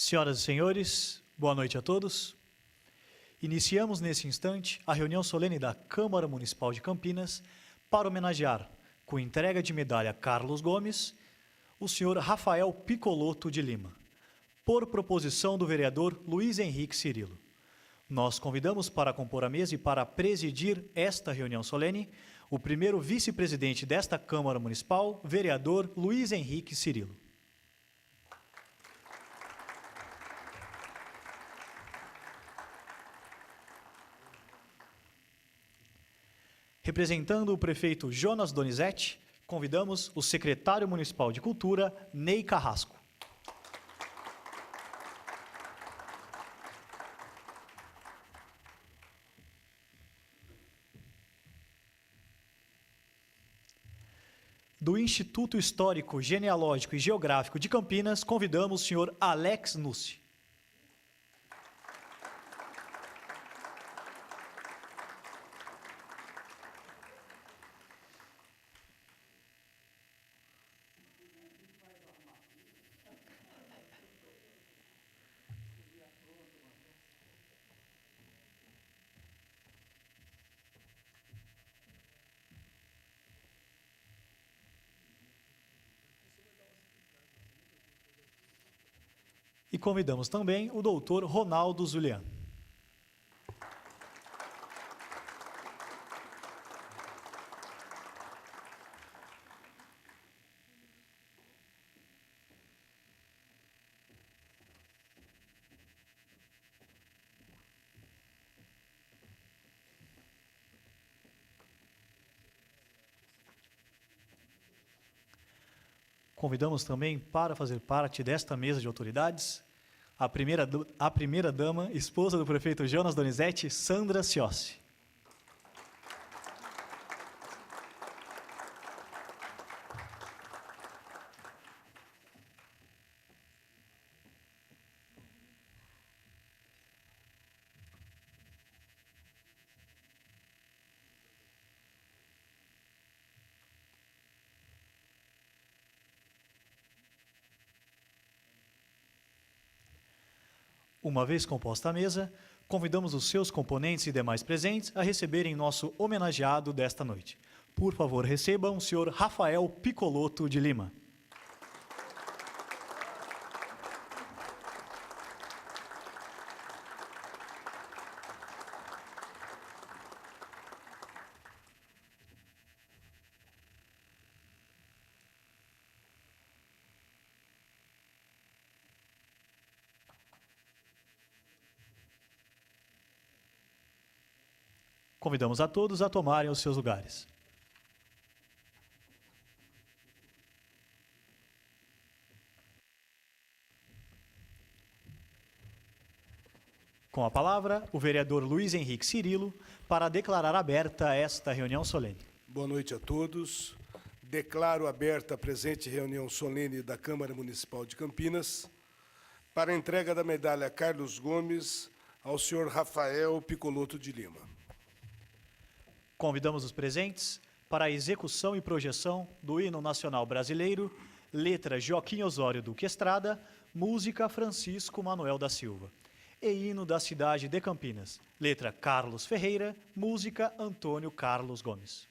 Senhoras e senhores, boa noite a todos. Iniciamos nesse instante a reunião solene da Câmara Municipal de Campinas para homenagear, com entrega de medalha Carlos Gomes, o senhor Rafael Piccolotto de Lima, por proposição do vereador Luiz Henrique Cirilo. Nós convidamos para compor a mesa e para presidir esta reunião solene o primeiro vice-presidente desta Câmara Municipal, vereador Luiz Henrique Cirilo. Representando o prefeito Jonas Donizete, convidamos o secretário municipal de Cultura, Ney Carrasco. Do Instituto Histórico, Genealógico e Geográfico de Campinas, convidamos o senhor Alex Nussi. E convidamos também o doutor Ronaldo Zulian. Convidamos também para fazer parte desta mesa de autoridades a primeira dama, esposa do prefeito Jonas Donizete, Sandra Ciossi. Uma vez composta a mesa, convidamos os seus componentes e demais presentes a receberem nosso homenageado desta noite. Por favor, recebam o senhor Rafael Piccolotto de Lima. Convidamos a todos a tomarem os seus lugares. Com a palavra, o vereador Luiz Henrique Cirilo, para declarar aberta esta reunião solene. Boa noite a todos. Declaro aberta a presente reunião solene da Câmara Municipal de Campinas para a entrega da medalha Carlos Gomes ao senhor Rafael Piccolotto de Lima. Convidamos os presentes para a execução e projeção do hino nacional brasileiro, letra Joaquim Osório Duque Estrada, música Francisco Manuel da Silva. E hino da cidade de Campinas, letra Carlos Ferreira, música Antônio Carlos Gomes.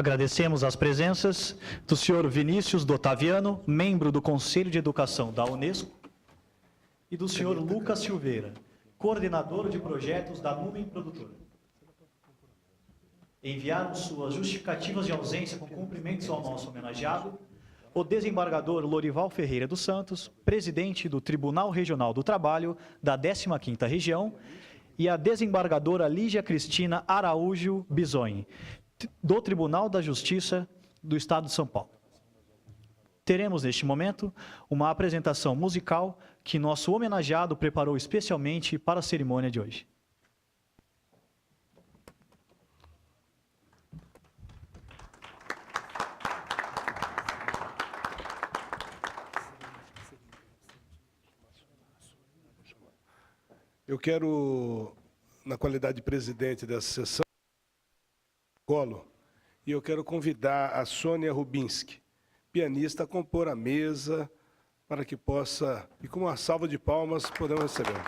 Agradecemos as presenças do senhor Vinícius Dotaviano, membro do Conselho de Educação da Unesco, e do senhor Lucas Silveira, coordenador de projetos da Nuvem Produtora. Enviaram suas justificativas de ausência com cumprimentos ao nosso homenageado, o desembargador Lorival Ferreira dos Santos, presidente do Tribunal Regional do Trabalho da 15ª Região, e a desembargadora Lígia Cristina Araújo Bisogni, do Tribunal da Justiça do Estado de São Paulo. Teremos, neste momento, uma apresentação musical que nosso homenageado preparou especialmente para a cerimônia de hoje. Eu quero, na qualidade de presidente dessa sessão, e eu quero convidar a Sônia Rubinski, pianista, a compor a mesa para que possa, e com uma salva de palmas, podemos receber.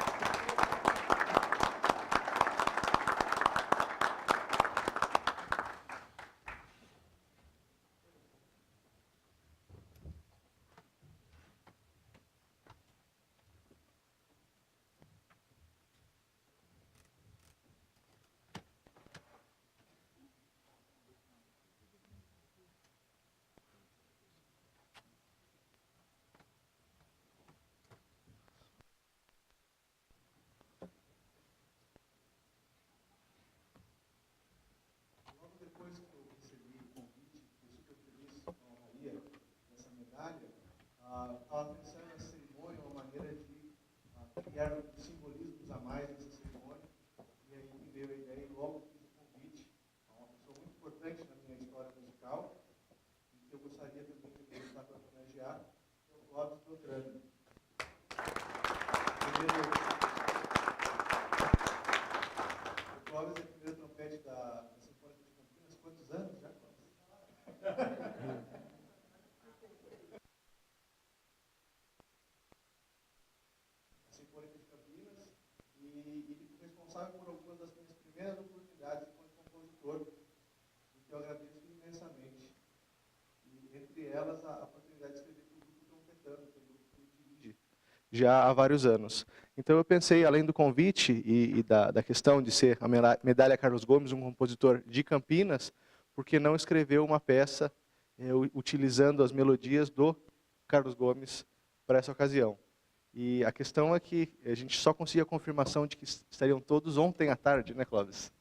parabenizar por algumas das minhas primeiras oportunidades enquanto compositor, o que eu agradeço imensamente. E, entre elas, a oportunidade de escrever para o grupo Trompetando, que é o grupo que eu dirigi já há vários anos. Então eu pensei, além do convite e da questão de ser a Medalha Carlos Gomes, um compositor de Campinas, por que não escrever uma peça utilizando as melodias do Carlos Gomes para essa ocasião? E a questão é que a gente só conseguiu a confirmação de que estariam todos ontem à tarde, né, Clóvis?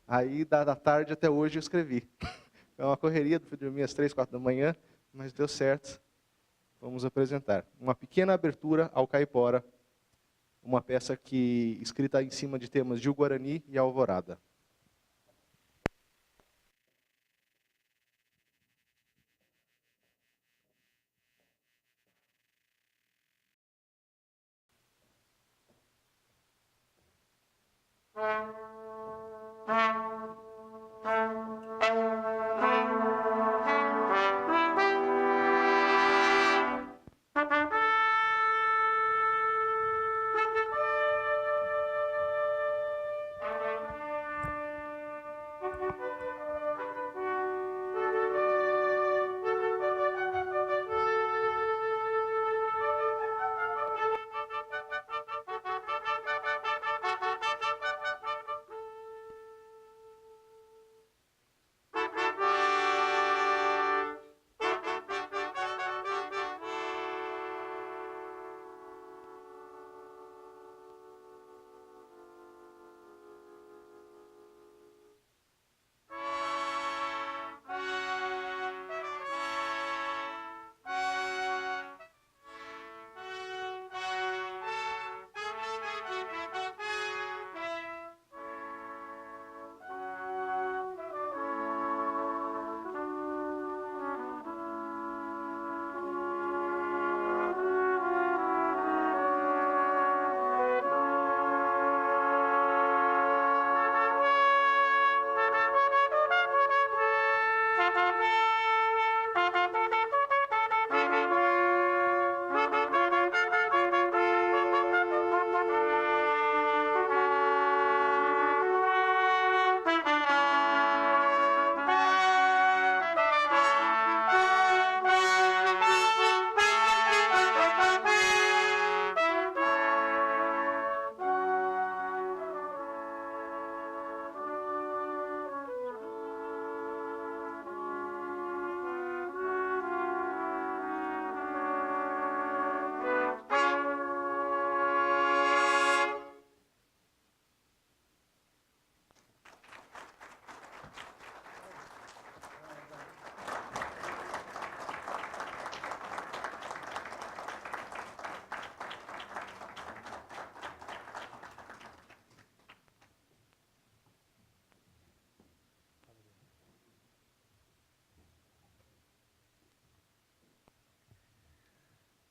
Aí, da tarde até hoje, eu escrevi. É uma correria, fui dormir às 3, 4 da manhã, mas deu certo. Vamos apresentar uma pequena abertura ao Caipora, uma peça escrita em cima de temas de O Guarani e a Alvorada.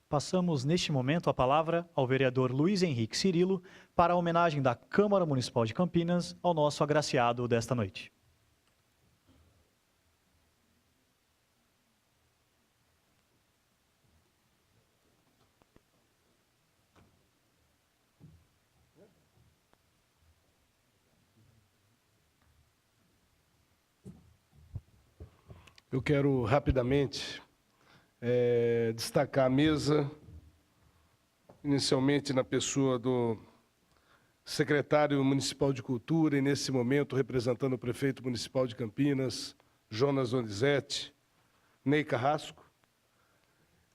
Passamos, neste momento, a palavra ao vereador Luiz Henrique Cirilo para a homenagem da Câmara Municipal de Campinas ao nosso agraciado desta noite. Eu quero rapidamente destacar a mesa, inicialmente na pessoa do secretário municipal de Cultura e, nesse momento, representando o prefeito municipal de Campinas, Jonas Donizete, Ney Carrasco.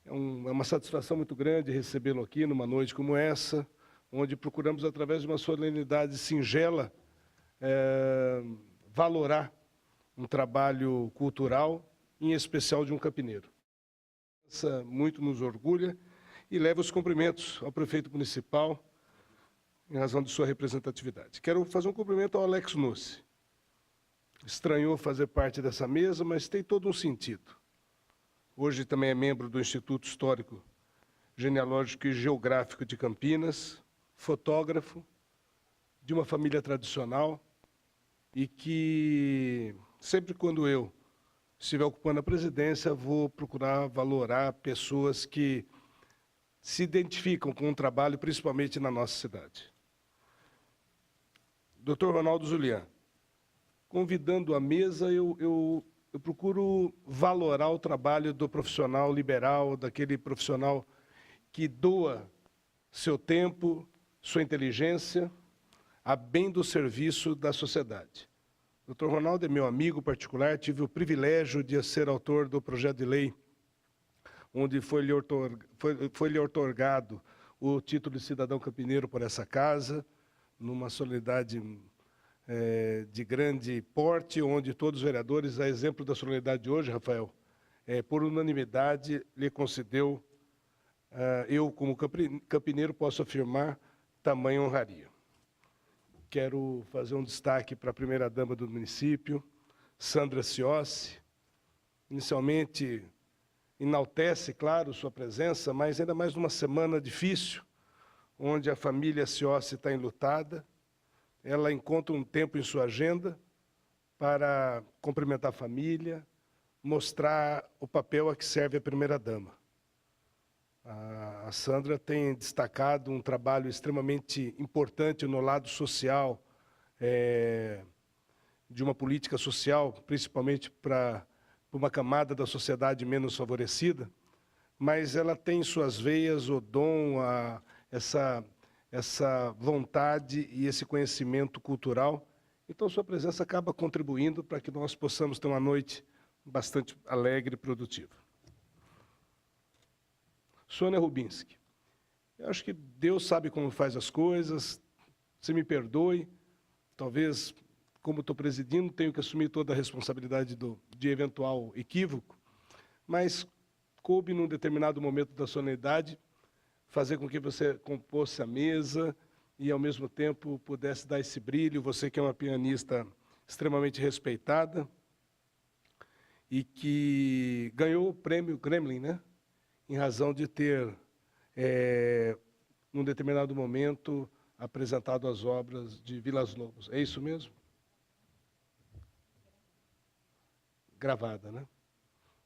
É uma satisfação muito grande recebê-lo aqui numa noite como essa, onde procuramos, através de uma solenidade singela, valorar um trabalho cultural, em especial de um campineiro. Isso muito nos orgulha e leva os cumprimentos ao prefeito municipal, em razão de sua representatividade. Quero fazer um cumprimento ao Alex Nussi. Estranhou fazer parte dessa mesa, mas tem todo um sentido. Hoje também é membro do Instituto Histórico, Genealógico e Geográfico de Campinas, fotógrafo de uma família tradicional e que, sempre quando eu estiver ocupando a presidência, vou procurar valorar pessoas que se identificam com o trabalho, principalmente na nossa cidade. Dr. Ronaldo Zulian, convidando a mesa, eu procuro valorar o trabalho do profissional liberal, daquele profissional que doa seu tempo, sua inteligência, a bem do serviço da sociedade. O Dr. Ronaldo é meu amigo particular, tive o privilégio de ser autor do projeto de lei, onde foi-lhe outorgado o título de cidadão campineiro por essa casa, numa solenidade de grande porte, onde todos os vereadores, a exemplo da solenidade de hoje, Rafael, por unanimidade, lhe concedeu, eu, como campineiro, posso afirmar, tamanha honraria. Quero fazer um destaque para a primeira-dama do município, Sandra Ciossi. Inicialmente, enaltece, claro, sua presença, mas ainda mais numa semana difícil, onde a família Ciossi está enlutada. Ela encontra um tempo em sua agenda para cumprimentar a família, mostrar o papel a que serve a primeira-dama. A Sandra tem destacado um trabalho extremamente importante no lado social, de uma política social, principalmente para uma camada da sociedade menos favorecida, mas ela tem em suas veias o dom, essa vontade e esse conhecimento cultural. Então, sua presença acaba contribuindo para que nós possamos ter uma noite bastante alegre e produtiva. Sônia Rubinski, eu acho que Deus sabe como faz as coisas, você me perdoe, talvez, como estou presidindo, tenho que assumir toda a responsabilidade de eventual equívoco, mas coube, num determinado momento da solenidade, fazer com que você compôsse a mesa e, ao mesmo tempo, pudesse dar esse brilho, você que é uma pianista extremamente respeitada e que ganhou o prêmio Gremlin, né? Em razão de ter, num determinado momento, apresentado as obras de Vilas Lobos. É isso mesmo? Gravada, né?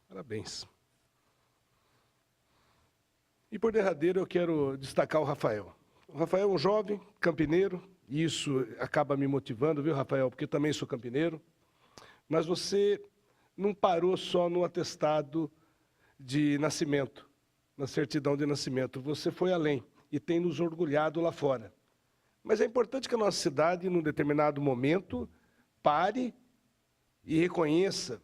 Parabéns. E, por derradeiro, eu quero destacar o Rafael. O Rafael é um jovem campineiro, e isso acaba me motivando, viu, Rafael? Porque eu também sou campineiro. Mas você não parou só no atestado de nascimento, na certidão de nascimento. Você foi além e tem nos orgulhado lá fora. Mas é importante que a nossa cidade, num determinado momento, pare e reconheça.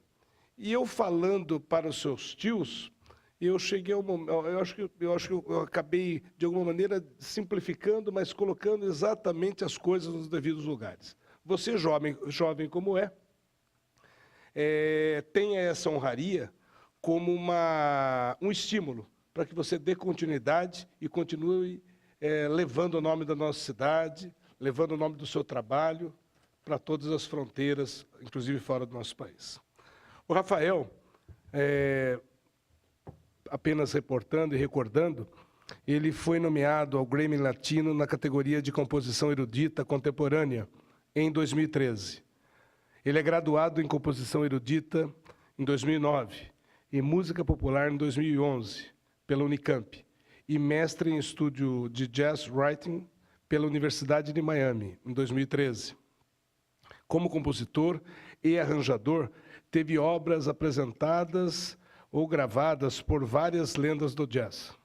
E eu falando para os seus tios, eu cheguei ao momento, eu acho que eu acabei, de alguma maneira, simplificando, mas colocando exatamente as coisas nos devidos lugares. Você, jovem como tenha essa honraria como um estímulo para que você dê continuidade e continue levando o nome da nossa cidade, levando o nome do seu trabalho para todas as fronteiras, inclusive fora do nosso país. O Rafael, apenas reportando e recordando, ele foi nomeado ao Grammy Latino na categoria de composição erudita contemporânea em 2013. Ele é graduado em composição erudita em 2009 e música popular em 2011 pela Unicamp e mestre em estúdio de jazz writing pela Universidade de Miami em 2013. Como compositor e arranjador, teve obras apresentadas ou gravadas por várias lendas do jazz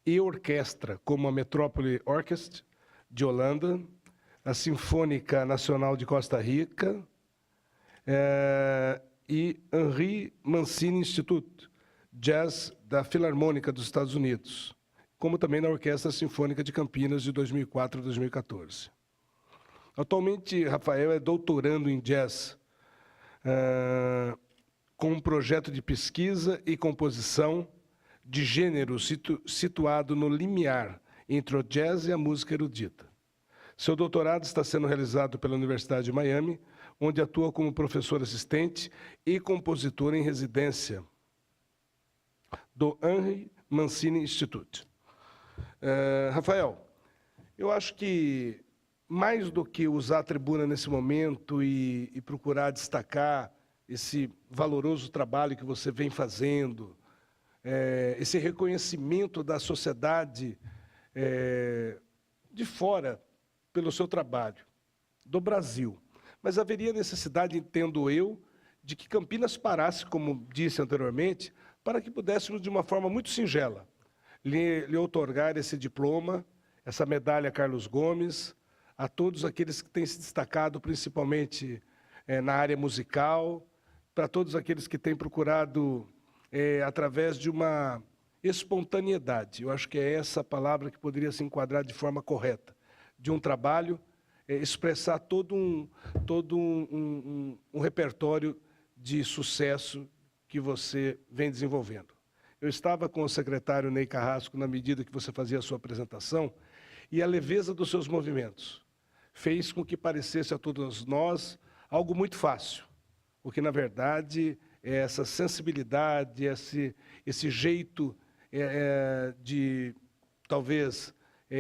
e orquestra, como a Metrópole Orchestra de Holanda, a Sinfônica Nacional de Costa Rica e Henry Mancini Institute, Jazz da Filarmônica dos Estados Unidos, como também na Orquestra Sinfônica de Campinas de 2004 a 2014. Atualmente, Rafael é doutorando em jazz, com um projeto de pesquisa e composição de gênero situado no limiar entre o jazz e a música erudita. Seu doutorado está sendo realizado pela Universidade de Miami, onde atua como professor assistente e compositor em residência do Henry Mancini Institute. Rafael, eu acho que, mais do que usar a tribuna nesse momento e procurar destacar esse valoroso trabalho que você vem fazendo, esse reconhecimento da sociedade de fora pelo seu trabalho, do Brasil. Mas haveria necessidade, entendo eu, de que Campinas parasse, como disse anteriormente, para que pudéssemos, de uma forma muito singela, lhe outorgar esse diploma, essa medalha Carlos Gomes, a todos aqueles que têm se destacado, principalmente na área musical, para todos aqueles que têm procurado, através de uma espontaneidade, eu acho que é essa palavra que poderia se enquadrar de forma correta, de um trabalho, expressar todo um repertório de sucesso que você vem desenvolvendo. Eu estava com o secretário Ney Carrasco na medida que você fazia a sua apresentação, e a leveza dos seus movimentos fez com que parecesse a todos nós algo muito fácil, o que, na verdade, é essa sensibilidade, esse jeito de, talvez,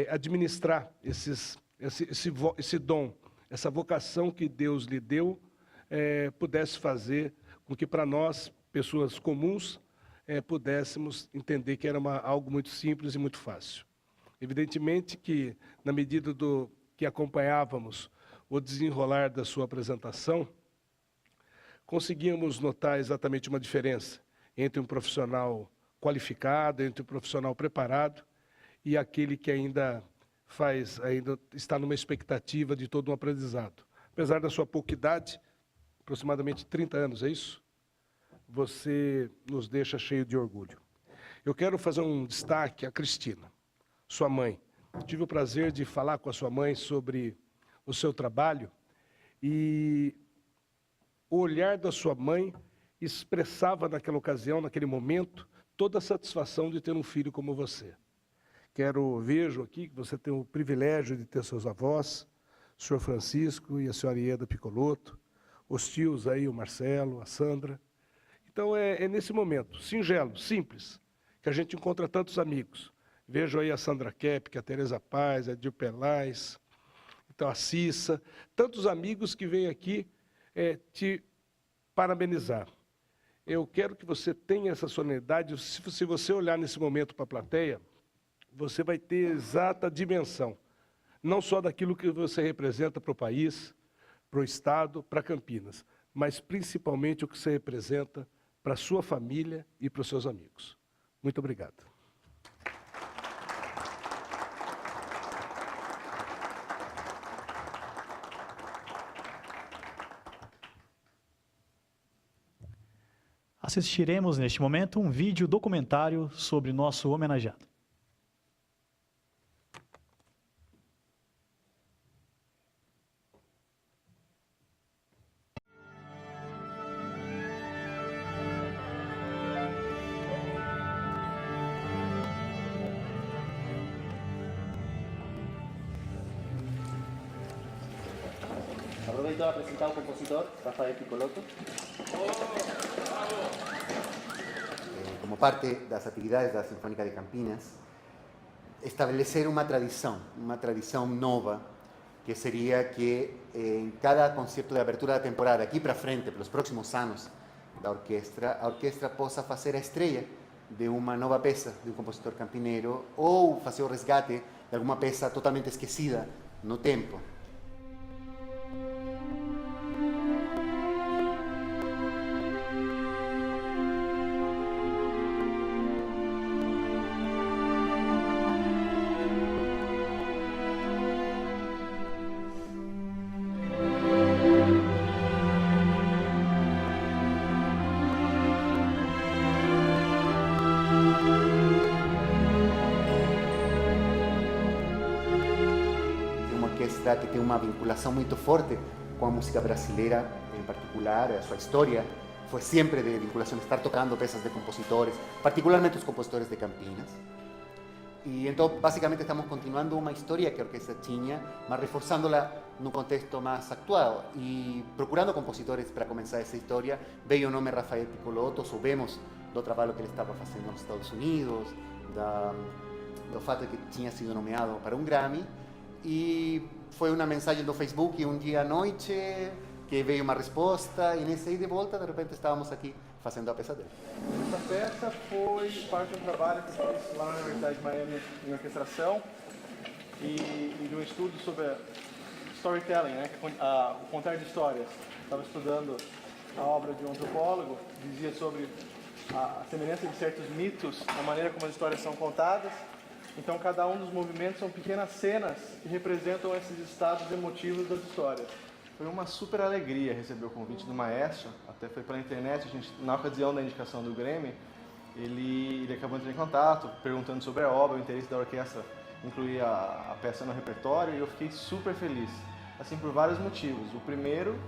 administrar esse dom, essa vocação que Deus lhe deu, pudesse fazer com que, para nós, pessoas comuns, pudéssemos entender que era algo muito simples e muito fácil. Evidentemente que, na medida que acompanhávamos o desenrolar da sua apresentação, conseguíamos notar exatamente uma diferença entre um profissional qualificado, entre um profissional preparado e aquele que ainda está numa expectativa de todo um aprendizado. Apesar da sua pouca idade, aproximadamente 30 anos, é isso? Você nos deixa cheio de orgulho. Eu quero fazer um destaque à Cristina, sua mãe. Tive o prazer de falar com a sua mãe sobre o seu trabalho e o olhar da sua mãe expressava naquela ocasião, naquele momento, toda a satisfação de ter um filho como você. Vejo aqui que você tem o privilégio de ter seus avós, o senhor Francisco e a senhora Ieda Piccolotto, os tios aí, o Marcelo, a Sandra. Então é nesse momento, singelo, simples, que a gente encontra tantos amigos. Vejo aí a Sandra Kepp, a Tereza Paz, a Edir Pelais, então a Cissa, tantos amigos que vêm aqui te parabenizar. Eu quero que você tenha essa solenidade. Se você olhar nesse momento para a plateia, você vai ter exata dimensão, não só daquilo que você representa para o país, para o Estado, para Campinas, mas principalmente o que você representa para a sua família e para os seus amigos. Muito obrigado. Assistiremos neste momento um vídeo documentário sobre nosso homenageado. Aprovecho para presentar al compositor Rafael Piccolotto. Como parte de las actividades de la Sinfónica de Campinas, establecer una tradición nova, que sería que en cada concierto de abertura da temporada, aqui para frente, pelos próximos anos da orquestra, a orquestra possa fazer a estreia de uma nova peça de um compositor campineiro ou fazer o resgate de alguma peça totalmente esquecida no tempo. Que tem uma vinculação muito forte com a música brasileira em particular, a sua história foi sempre de vinculação, estar tocando peças de compositores, particularmente os compositores de Campinas. E então, basicamente, estamos continuando uma história que a orquestra tinha, mas reforçando-la no contexto mais atual e procurando compositores para começar essa história. Veio o nome Rafael Piccolotto, soubemos do trabalho que ele estava fazendo nos Estados Unidos, do fato de que tinha sido nomeado para um Grammy. E foi uma mensagem do Facebook um dia à noite que veio uma resposta e nesse aí de volta, de repente, estávamos aqui fazendo a peça dele. Essa peça foi parte de um trabalho que fiz lá na Universidade de Miami em orquestração e de um estudo sobre storytelling, né? O contar de histórias. Estava estudando a obra de um antropólogo, dizia sobre a semelhança de certos mitos, a maneira como as histórias são contadas. Então, cada um dos movimentos são pequenas cenas que representam esses estados emotivos das histórias. Foi uma super alegria receber o convite do maestro, até foi pela internet, a gente, na ocasião da indicação do Grammy, ele acabou entrando em contato, perguntando sobre a obra, o interesse da orquestra incluir a peça no repertório, e eu fiquei super feliz, assim, por vários motivos. O primeiro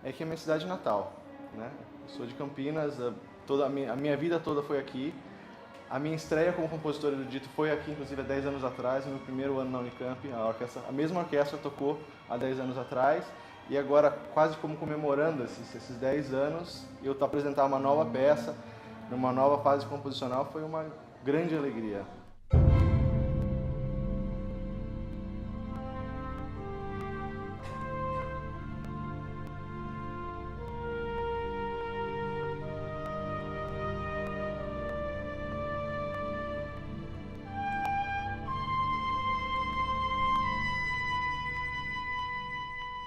é que é minha cidade natal, né? Eu sou de Campinas, a minha vida toda foi aqui. A minha estreia como compositor erudito foi aqui, inclusive, há 10 anos atrás, no meu primeiro ano na Unicamp. A mesma orquestra tocou há 10 anos atrás, e agora, quase como comemorando esses 10 anos, eu apresentar uma nova peça, numa nova fase composicional, foi uma grande alegria.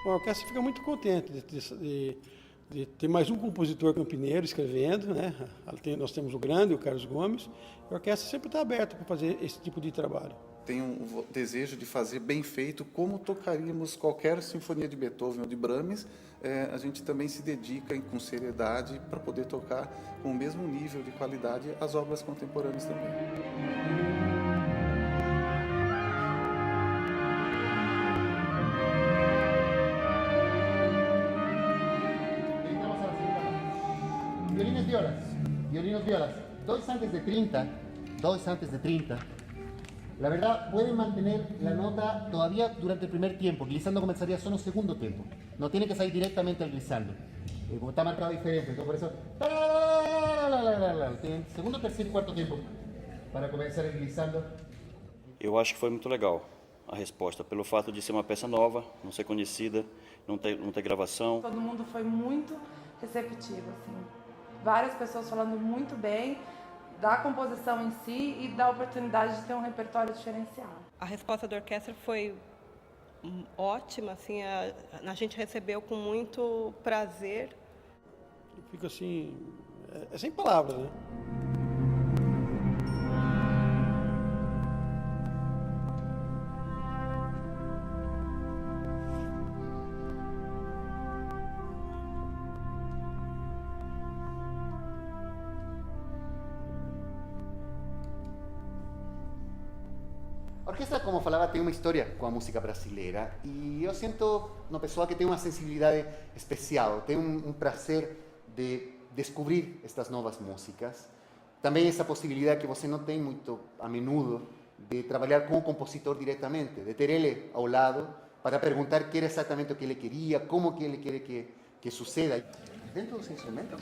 A orquestra fica muito contente de ter mais um compositor campineiro escrevendo, né? Nós temos o grande, o Carlos Gomes, e a orquestra sempre está aberta para fazer esse tipo de trabalho. Tenho um desejo de fazer bem feito, como tocaríamos qualquer sinfonia de Beethoven ou de Brahms. A gente também se dedica com seriedade para poder tocar com o mesmo nível de qualidade as obras contemporâneas também. Violinos violas, dos antes de 30, la verdad pueden mantener la nota todavía durante el primer tiempo. El glissando comenzaría solo en segundo tiempo, no tiene que salir directamente al glissando, como está marcado diferente, entonces por eso tienen segundo, tercer y cuarto tiempo para comenzar el glissando. Eu acho que foi muito legal a resposta, pelo fato de ser uma peça nova, não ser conhecida, não ter gravação. Todo mundo foi muito receptivo, assim. Várias pessoas falando muito bem da composição em si e da oportunidade de ter um repertório diferenciado. A resposta da orquestra foi ótima, assim, a gente recebeu com muito prazer. Eu fico assim, sem palavras, né? A orquestra, como falava, tem uma história com a música brasileira e eu sinto uma pessoa que tem uma sensibilidade especial, tem um prazer de descobrir estas novas músicas. Também essa possibilidade que você não tem muito a menudo de trabalhar com o compositor diretamente, de ter ele ao lado para perguntar o que era exatamente o que ele queria, como que ele quer que suceda. Dentro dos instrumentos,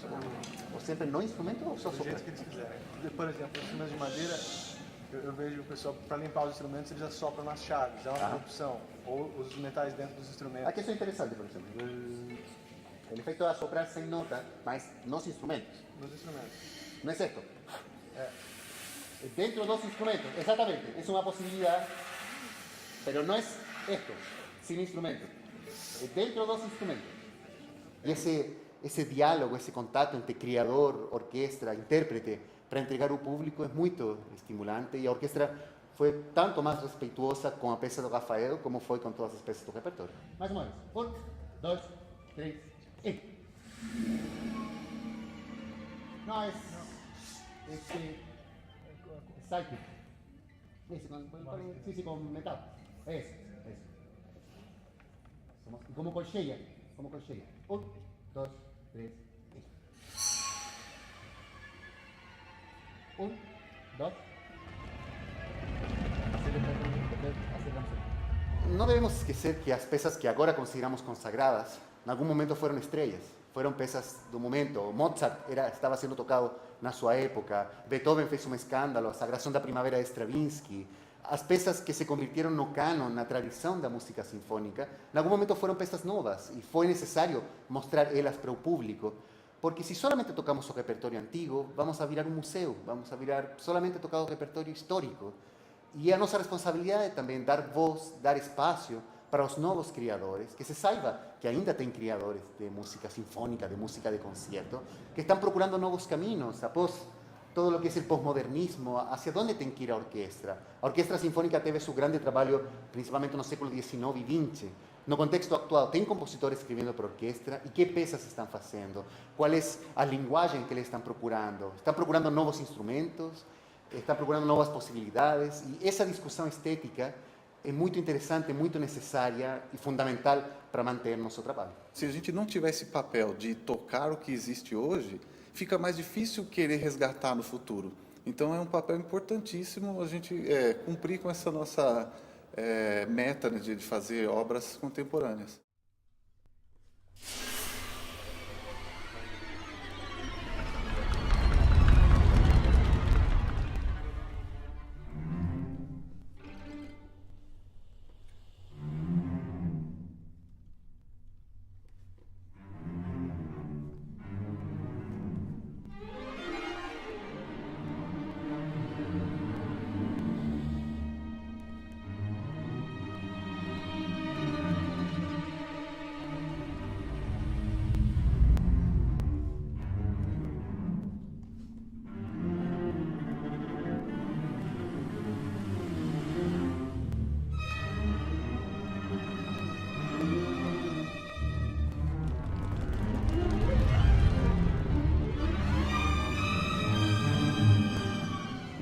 ou sempre no instrumento ou só Do soprar? jeito que eles quiserem. Por exemplo, instrumentos de madeira, eu vejo o pessoal, para limpar os instrumentos, eles assopram nas chaves, é uma opção. Ou os metais dentro dos instrumentos. Aqui isso é interessante, por exemplo. O efeito de assoprar sem nota, mas nos instrumentos. Nos instrumentos. Não é certo? Dentro dos instrumentos, exatamente. É uma possibilidade, mas não é esto, sem instrumento. É dentro dos instrumentos. E esse diálogo, esse contato entre criador, orquestra, intérprete, para entregar ao público é muito estimulante e a orquestra foi tanto mais respeituosa com a peça do Rafael como foi com todas as peças do repertório. Mais uma vez. 1, 2, 3, e. Não, é psychic. Esse com metal. Eso. Como colcheia. 1, 2, 3, e. 1, 2. Não devemos esquecer que as peças que agora consideramos consagradas, em algum momento foram estrelas, foram peças do momento. Mozart estava sendo tocado na sua época, Beethoven fez um escândalo, a Sagração da Primavera de Stravinsky. As peças que se convirtieron no canon, na tradição da música sinfônica, em algum momento foram peças novas e foi necessário mostrar elas para o público. Porque si solamente tocamos o repertorio antiguo, vamos a virar un museo, vamos a virar solamente tocado o repertorio histórico. Y a nuestra responsabilidad es también dar voz, dar espacio para os novos criadores, que se saiba que ainda tem criadores de música sinfónica, de música de concierto, que estão procurando novos caminhos após todo lo que es el posmodernismo, hacia dónde tiene que ir a orquestra. A orquestra sinfónica teve su grande trabalho, principalmente no século XIX e XX. No contexto actual, tem compositores escrevendo para orquestra e que peças estão fazendo? Qual é a linguagem que eles estão procurando? Estão procurando novos instrumentos? Estão procurando novas possibilidades? E essa discussão estética é muito interessante, muito necessária e fundamental para manter nosso trabalho. Se a gente não tiver esse papel de tocar o que existe hoje, fica mais difícil querer resgatar no futuro. Então é um papel importantíssimo a gente cumprir com essa nossa meta, né, de fazer obras contemporâneas.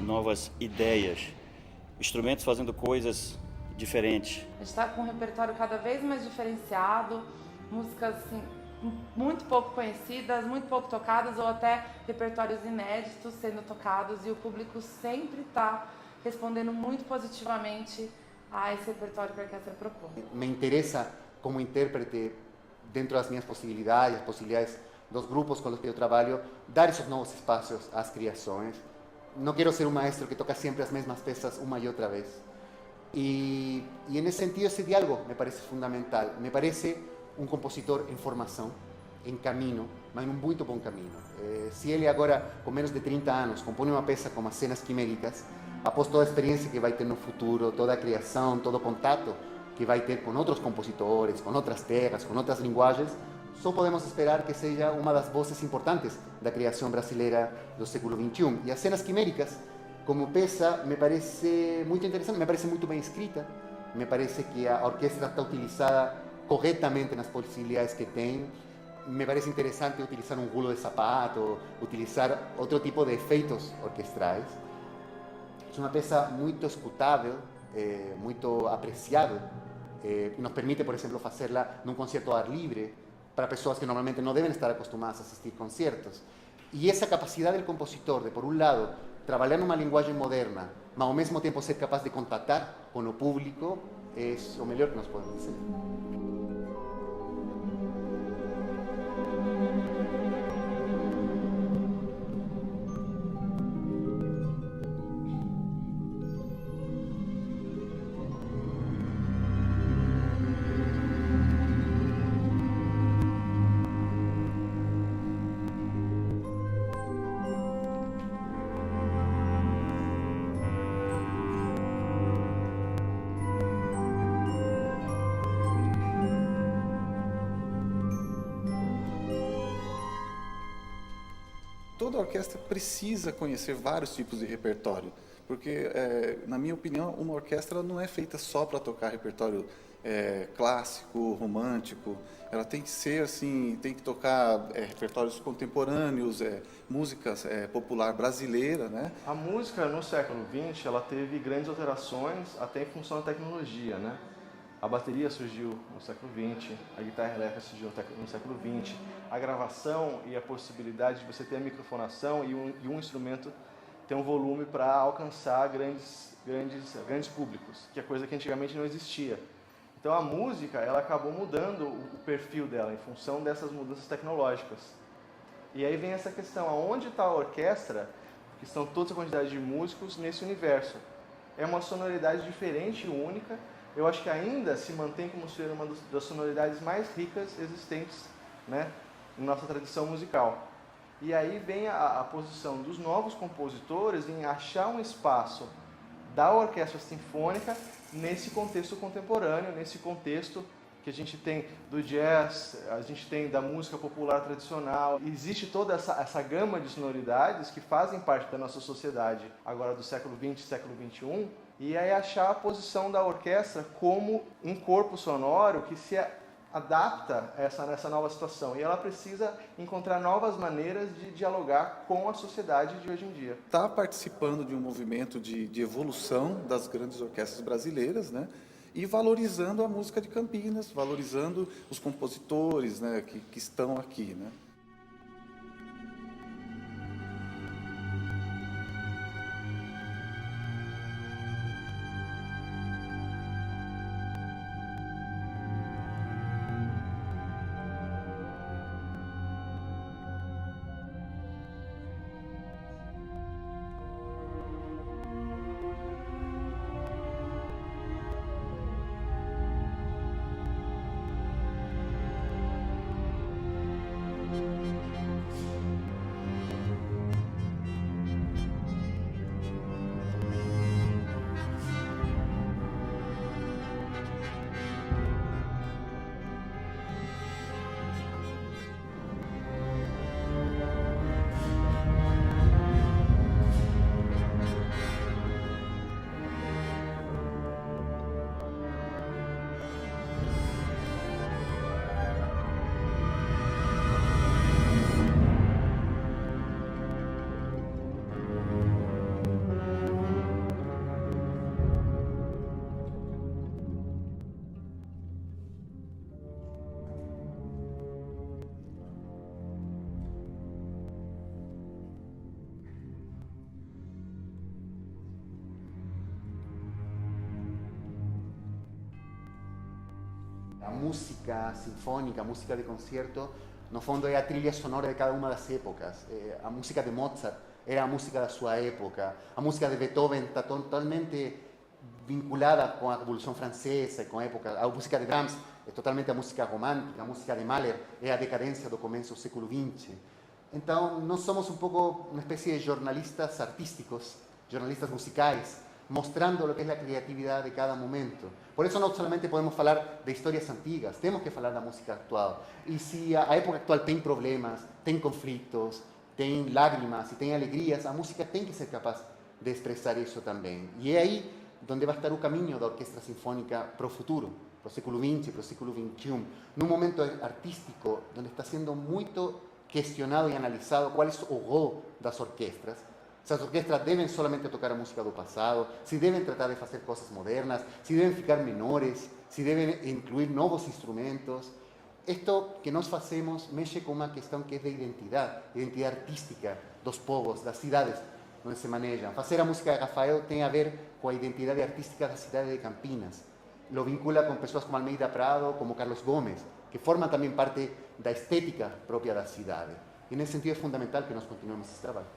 Novas ideias, instrumentos fazendo coisas diferentes. A gente está com um repertório cada vez mais diferenciado, músicas assim, muito pouco conhecidas, muito pouco tocadas ou até repertórios inéditos sendo tocados, e o público sempre está respondendo muito positivamente a esse repertório que a orquestra propõe. Me interessa, como intérprete, dentro das minhas possibilidades, as possibilidades dos grupos com os que eu trabalho, dar esses novos espaços às criações. Não quero ser um maestro que toca sempre as mesmas peças uma e outra vez. E nesse sentido, esse diálogo me parece fundamental. Me parece um compositor em formação, em caminho, mas em um muito bom caminho. Se ele agora, com menos de 30 anos, compõe uma peça como as Cenas Quiméricas, após toda a experiência que vai ter no futuro, toda a criação, todo o contato que vai ter com outros compositores, com outras terras, com outras linguagens, só podemos esperar que seja uma das vozes importantes da criação brasileira do século XXI. E as Cenas Quiméricas, como peça, me parece muito interessante, me parece muito bem escrita, me parece que a orquestra está utilizada corretamente nas possibilidades que tem, me parece interessante utilizar um rulo de sapato, utilizar outro tipo de efeitos orquestrais. É uma peça muito escutável, muito apreciável, e nos permite, por exemplo, fazê-la num concerto ao ar livre, para pessoas que normalmente não devem estar acostumadas a assistir concertos. E essa capacidade do compositor de, por um lado, trabalhar numa linguagem moderna, mas ao mesmo tempo ser capaz de contatar com o público, é o melhor que nós podemos dizer. Toda orquestra precisa conhecer vários tipos de repertório, porque, na minha opinião, uma orquestra não é feita só para tocar repertório clássico, romântico. Ela tem que ser assim, tem que tocar repertórios contemporâneos, música popular brasileira, né? A música no século XX, ela teve grandes alterações até em função da tecnologia, né? A bateria surgiu no século XX, a guitarra elétrica surgiu no século XX, a gravação e a possibilidade de você ter a microfonação e um instrumento ter um volume para alcançar grandes públicos, que é coisa que antigamente não existia. Então a música, ela acabou mudando o perfil dela em função dessas mudanças tecnológicas. E aí vem essa questão, aonde está a orquestra, que estão toda a quantidade de músicos nesse universo? É uma sonoridade diferente e única. Eu acho que ainda se mantém como ser uma das sonoridades mais ricas existentes, né, em nossa tradição musical. E aí vem a posição dos novos compositores em achar um espaço da orquestra sinfônica nesse contexto contemporâneo, nesse contexto que a gente tem do jazz, a gente tem da música popular tradicional. Existe toda essa gama de sonoridades que fazem parte da nossa sociedade agora do século XX, século XXI, e aí achar a posição da orquestra como um corpo sonoro que se adapta a essa nova situação. E ela precisa encontrar novas maneiras de dialogar com a sociedade de hoje em dia. Está participando de um movimento de evolução das grandes orquestras brasileiras, né? E valorizando a música de Campinas, valorizando os compositores, né, que estão aqui, né? A música sinfônica, a música de concerto, no fundo é a trilha sonora de cada uma das épocas. A música de Mozart era a música da sua época, a música de Beethoven está totalmente vinculada com a Revolução Francesa, com a época. A música de Brahms é totalmente a música romântica, a música de Mahler é a decadência do começo do século XX. Então, nós somos um pouco uma espécie de jornalistas artísticos, jornalistas musicais, mostrando lo que es la creatividad de cada momento. Por eso no solamente podemos falar de historias antigas, temos que falar da música actual. E se a época actual tem problemas, tem conflitos, tem lágrimas e tem alegrias, a música tem que ser capaz de expressar isso também. E é aí onde vai estar o caminho da orquestra sinfônica para o futuro, para o século XX, para o século XXI, num momento artístico onde está sendo muito questionado e analisado qual é o rol das orquestras. Se as orquestras devem solamente tocar a música do passado, se devem tratar de fazer coisas modernas, se devem ficar menores, se devem incluir novos instrumentos. Isto que nós fazemos mexe com uma questão que é de identidade artística dos povos, das cidades onde se manejam. Fazer a música de Rafael tem a ver com a identidade artística da cidade de Campinas. Lo vincula com pessoas como Almeida Prado, como Carlos Gomes, que formam também parte da estética própria da cidade. E nesse sentido é fundamental que nós continuemos esse trabalho.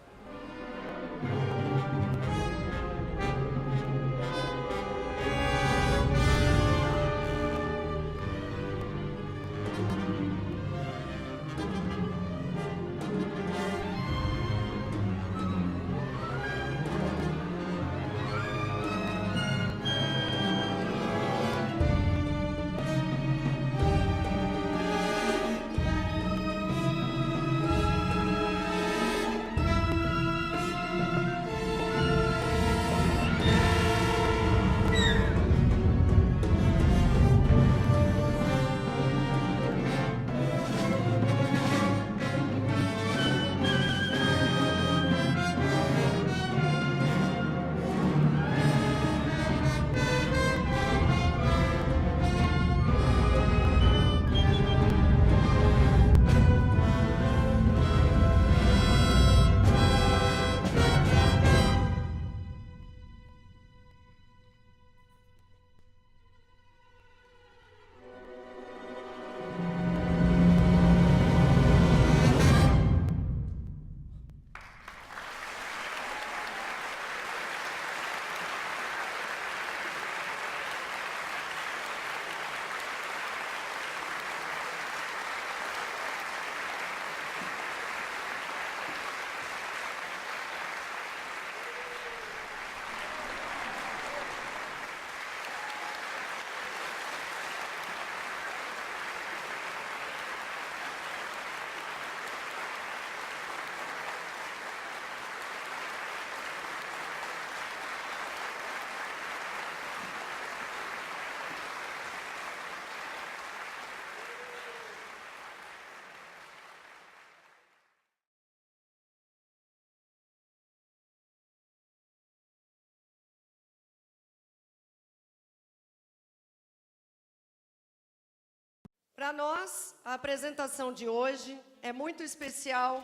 Para nós, a apresentação de hoje é muito especial,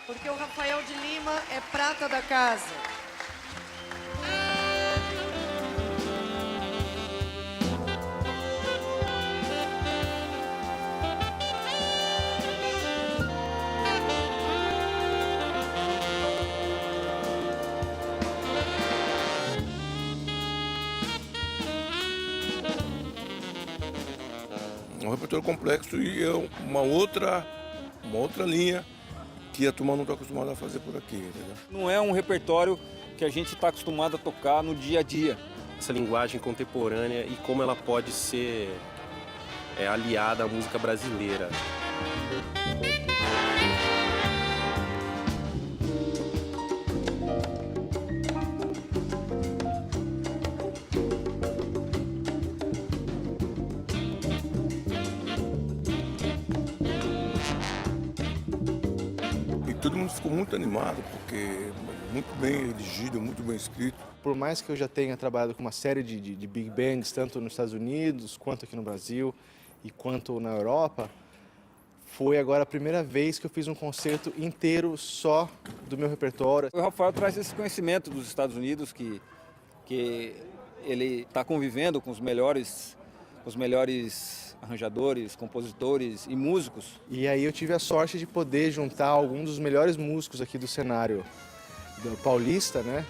porque o Rafael de Lima é prata da casa. É um repertório complexo e é uma outra linha que a turma não está acostumada a fazer por aqui, entendeu? Não é um repertório que a gente está acostumado a tocar no dia a dia. Essa linguagem contemporânea e como ela pode ser aliada à música brasileira. Todo mundo ficou muito animado, porque muito bem redigido, muito bem escrito. Por mais que eu já tenha trabalhado com uma série de big bands, tanto nos Estados Unidos, quanto aqui no Brasil e quanto na Europa, foi agora a primeira vez que eu fiz um concerto inteiro só do meu repertório. O Rafael traz esse conhecimento dos Estados Unidos, que ele está convivendo com os melhores arranjadores, compositores e músicos. E aí eu tive a sorte de poder juntar alguns dos melhores músicos aqui do cenário do paulista, né?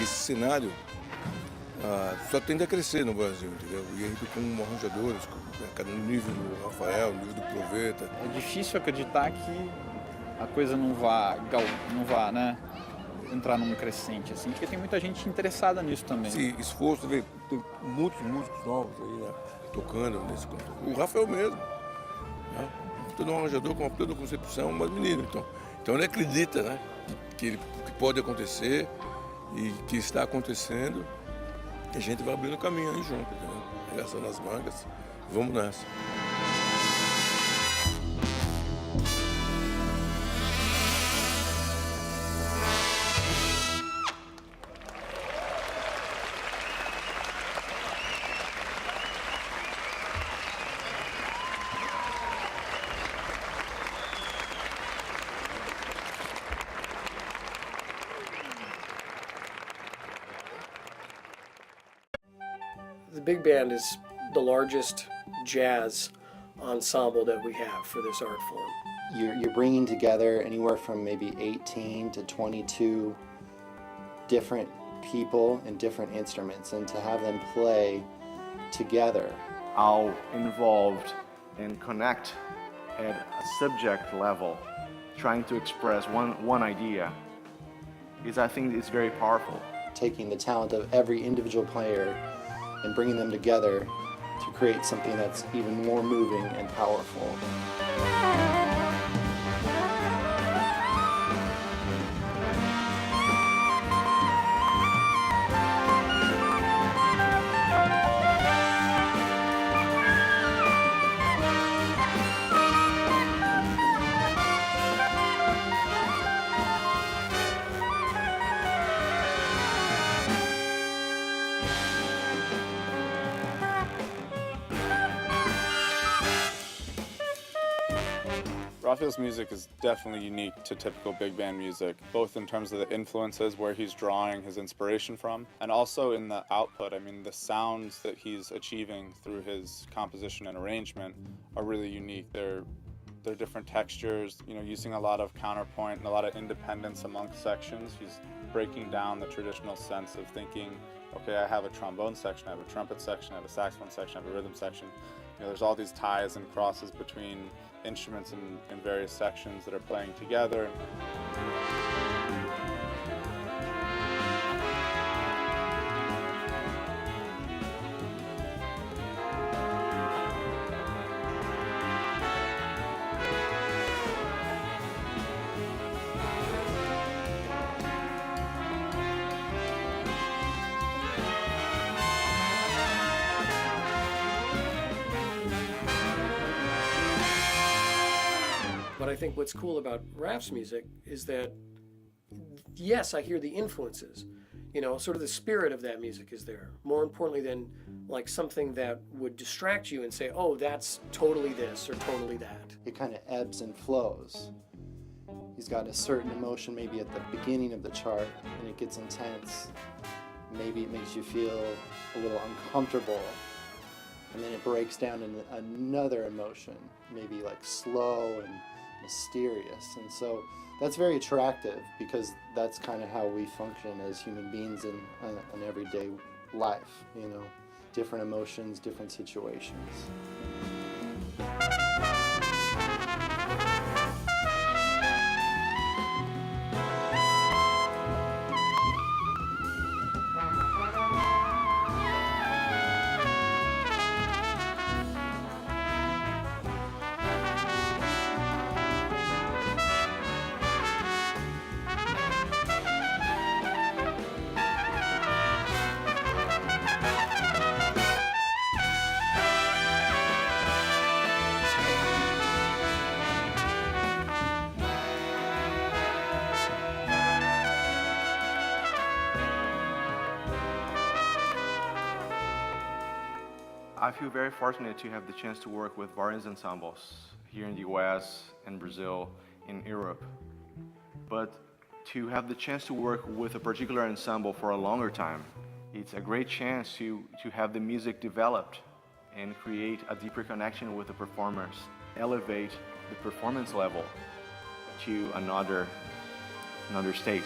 Esse cenário só tende a crescer no Brasil, entendeu? E aí com arranjadores, no nível do Rafael, no nível do Proveta. É difícil acreditar que a coisa não vá, né, entrar num crescente, assim, porque tem muita gente interessada nisso também. Esse esforço, tem muitos músicos novos aí, né, tocando nesse canto. O Rafael mesmo, né? Todo um arranjador com uma plena concepção, mas menino, então ele acredita, né, que pode acontecer e que está acontecendo. A gente vai abrindo o caminho aí junto, entendeu? Arregaçando as mangas, vamos nessa. The big band is the largest jazz ensemble that we have for this art form. You're bringing together anywhere from maybe 18 to 22 different people and different instruments, and to have them play together. How involved and connect at a subject level, trying to express one idea, I think it's very powerful. Taking the talent of every individual player and bringing them together to create something that's even more moving and powerful. Raphael's music is definitely unique to typical big band music, both in terms of the influences, where he's drawing his inspiration from, and also in the output. I mean, the sounds that he's achieving through his composition and arrangement are really unique. They're different textures, using a lot of counterpoint and a lot of independence amongst sections. He's breaking down the traditional sense of thinking, okay, I have a trombone section, I have a trumpet section, I have a saxophone section, I have a rhythm section. There's all these ties and crosses between instruments in various sections that are playing together. But I think what's cool about Raf's music is that, yes, I hear the influences. You know, sort of the spirit of that music is there. More importantly than like something that would distract you and say, oh, that's totally this or totally that. It kind of ebbs and flows. He's got a certain emotion maybe at the beginning of the chart, and it gets intense. Maybe it makes you feel a little uncomfortable, and then it breaks down into another emotion, maybe like slow and mysterious. And so that's very attractive because that's kind of how we function as human beings in an everyday life, you know, different emotions, different situations. I feel very fortunate to have the chance to work with various ensembles here in the US, in Brazil, in Europe. But to have the chance to work with a particular ensemble for a longer time, it's a great chance to have the music developed and create a deeper connection with the performers, elevate the performance level to another state.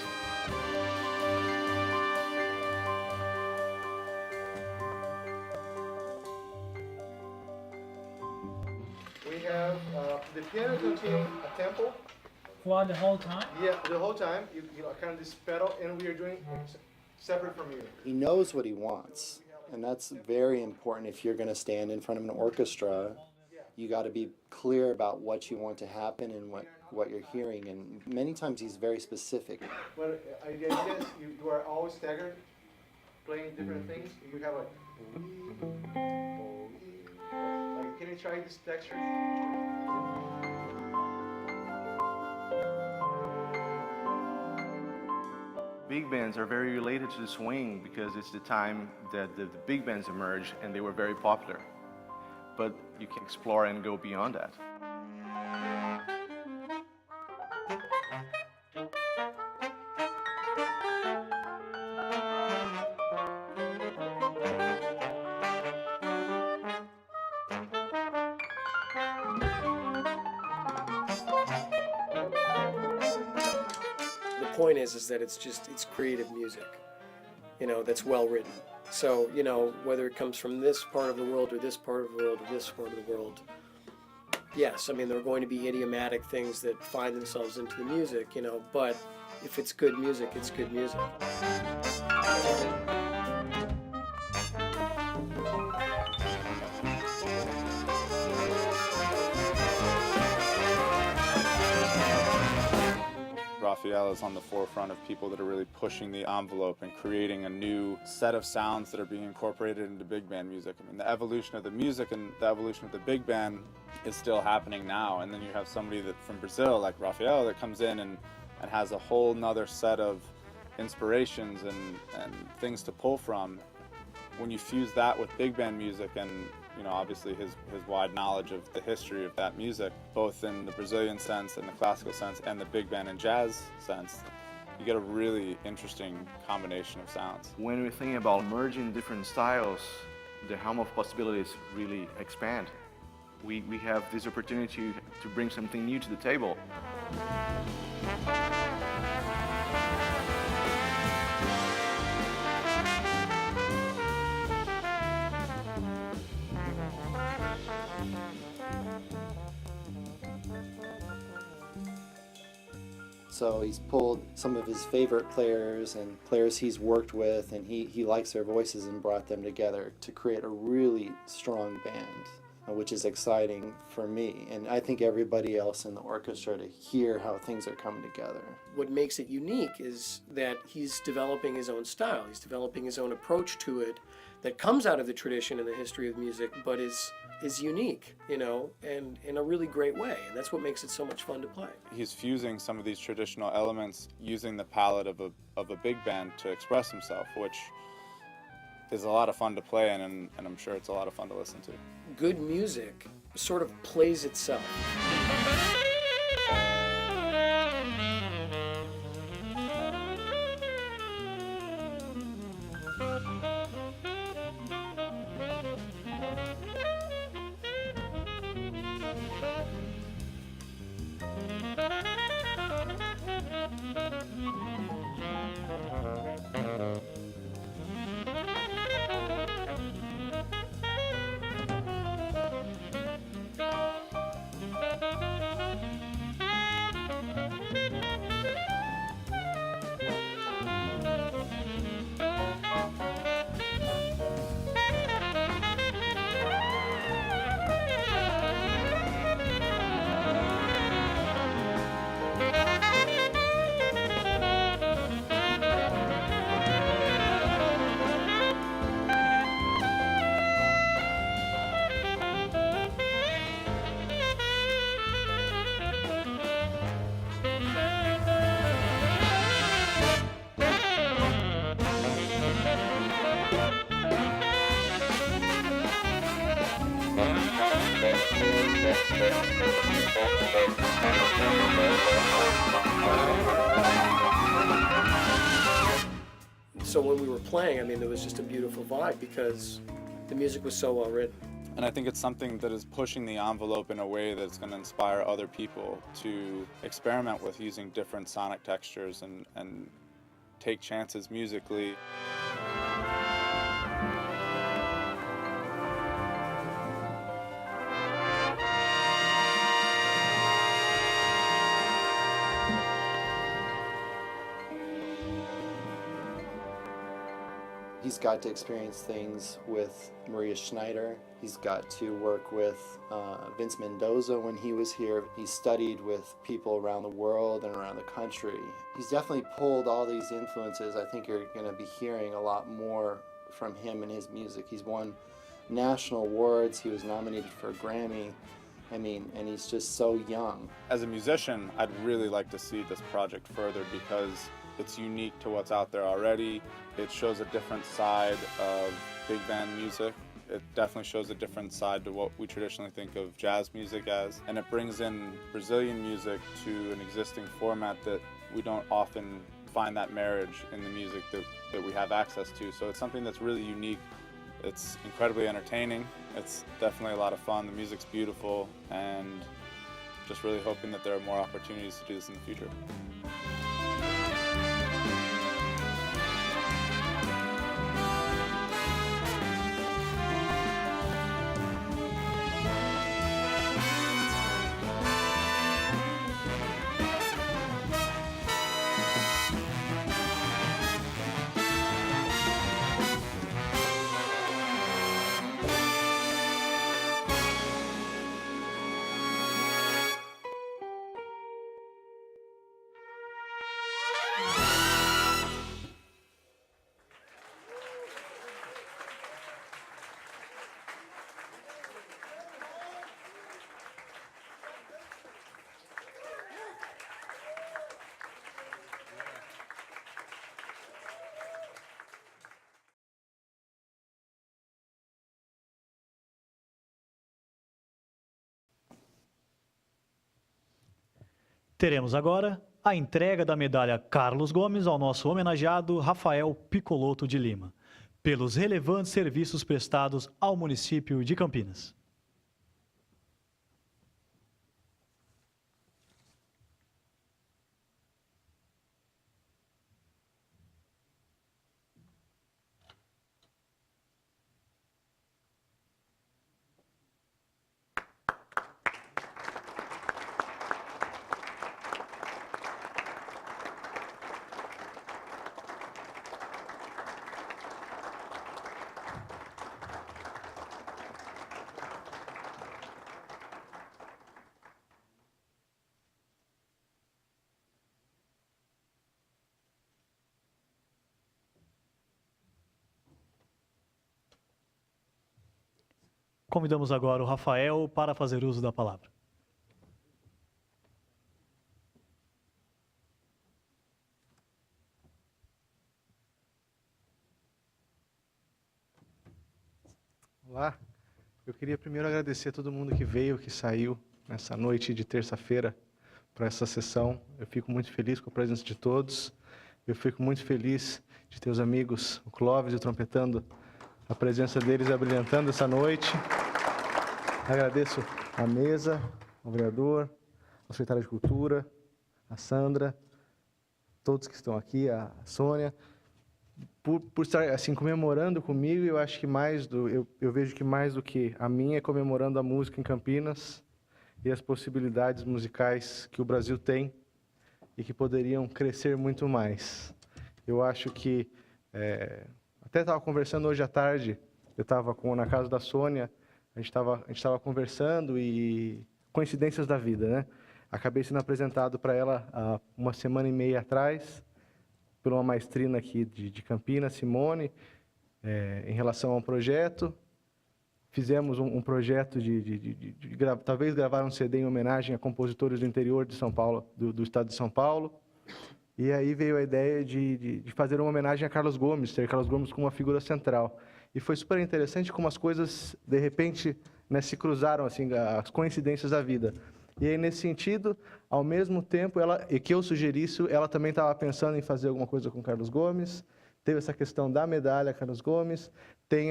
We have the piano continuing a tempo. For the whole time? Yeah, the whole time. You know, kind of this pedal, and we are doing separate from you. He knows what he wants, and that's very important. If you're going to stand in front of an orchestra, you got to be clear about what you want to happen and what you're hearing, and many times he's very specific. But I guess you are always staggered, playing different things. You have like, can you try this texture? Big bands are very related to the swing because it's the time that the big bands emerged and they were very popular. But you can explore and go beyond that. The point is that it's creative music, you know, that's well written. So, you know, whether it comes from this part of the world or this part of the world or this part of the world, yes, I mean, there are going to be idiomatic things that find themselves into the music, you know, but if it's good music, it's good music. Raphael is on the forefront of people that are really pushing the envelope and creating a new set of sounds that are being incorporated into big band music. I mean, the evolution of the music and the evolution of the big band is still happening now. And then you have somebody that from Brazil, like Raphael, that comes in and has a whole nother set of inspirations and things to pull from. When you fuse that with big band music and, you know, obviously his wide knowledge of the history of that music, both in the Brazilian sense and the classical sense and the big band and jazz sense, you get a really interesting combination of sounds. When we think about merging different styles, the realm of possibilities really expand. We have this opportunity to bring something new to the table. So he's pulled some of his favorite players and players he's worked with, and he likes their voices and brought them together to create a really strong band. which is exciting for me, and I think everybody else in the orchestra, to hear how things are coming together. What makes it unique is that he's developing his own style. He's developing his own approach to it that comes out of the tradition and the history of music, but is unique, you know, and in a really great way. And that's what makes it so much fun to play. He's fusing some of these traditional elements using the palette of a big band to express himself, which is a lot of fun to play in, and I'm sure it's a lot of fun to listen to. Good music sort of plays itself. So when we were playing, I mean, there was just a beautiful vibe because the music was so well written. And I think it's something that is pushing the envelope in a way that's going to inspire other people to experiment with using different sonic textures and take chances musically. He's got to experience things with Maria Schneider. He's got to work with Vince Mendoza when he was here. He studied with people around the world and around the country. He's definitely pulled all these influences. I think you're going to be hearing a lot more from him and his music. He's won national awards. He was nominated for a Grammy. I mean, and he's just so young. As a musician, I'd really like to see this project further because it's unique to what's out there already. It shows a different side of big band music. It definitely shows a different side to what we traditionally think of jazz music as. And it brings in Brazilian music to an existing format that we don't often find that marriage in the music that we have access to. So it's something that's really unique. It's incredibly entertaining. It's definitely a lot of fun. The music's beautiful, and just really hoping that there are more opportunities to do this in the future. Teremos agora a entrega da medalha Carlos Gomes ao nosso homenageado Rafael Piccolotto de Lima, pelos relevantes serviços prestados ao município de Campinas. Convidamos agora o Rafael para fazer uso da palavra. Olá, eu queria primeiro agradecer a todo mundo que veio, que saiu nessa noite de terça-feira para essa sessão. Eu fico muito feliz com a presença de todos. Eu fico muito feliz de ter os amigos, o Clóvis e o Trompetando, a presença deles abrilhantando essa noite. Agradeço a mesa, ao vereador, ao secretário de Cultura, a Sandra, todos que estão aqui, a Sônia, por estar assim comemorando comigo. Eu acho que eu vejo que mais do que a minha é comemorando a música em Campinas e as possibilidades musicais que o Brasil tem e que poderiam crescer muito mais. Eu acho que até estava conversando hoje à tarde, eu estava na casa da Sônia, a gente estava conversando e coincidências da vida, né? Acabei sendo apresentado para ela há uma semana e meia atrás por uma maestrina aqui de Campinas, Simone, em relação a um projeto. Fizemos um projeto talvez gravar um CD em homenagem a compositores do interior de São Paulo, do estado de São Paulo. E aí veio a ideia de fazer uma homenagem a Carlos Gomes, ter Carlos Gomes como uma figura central. E foi super interessante como as coisas, de repente, né, se cruzaram, assim, as coincidências da vida. E aí, nesse sentido, ao mesmo tempo que eu sugeri isso, ela também estava pensando em fazer alguma coisa com Carlos Gomes. Teve essa questão da medalha Carlos Gomes. Tem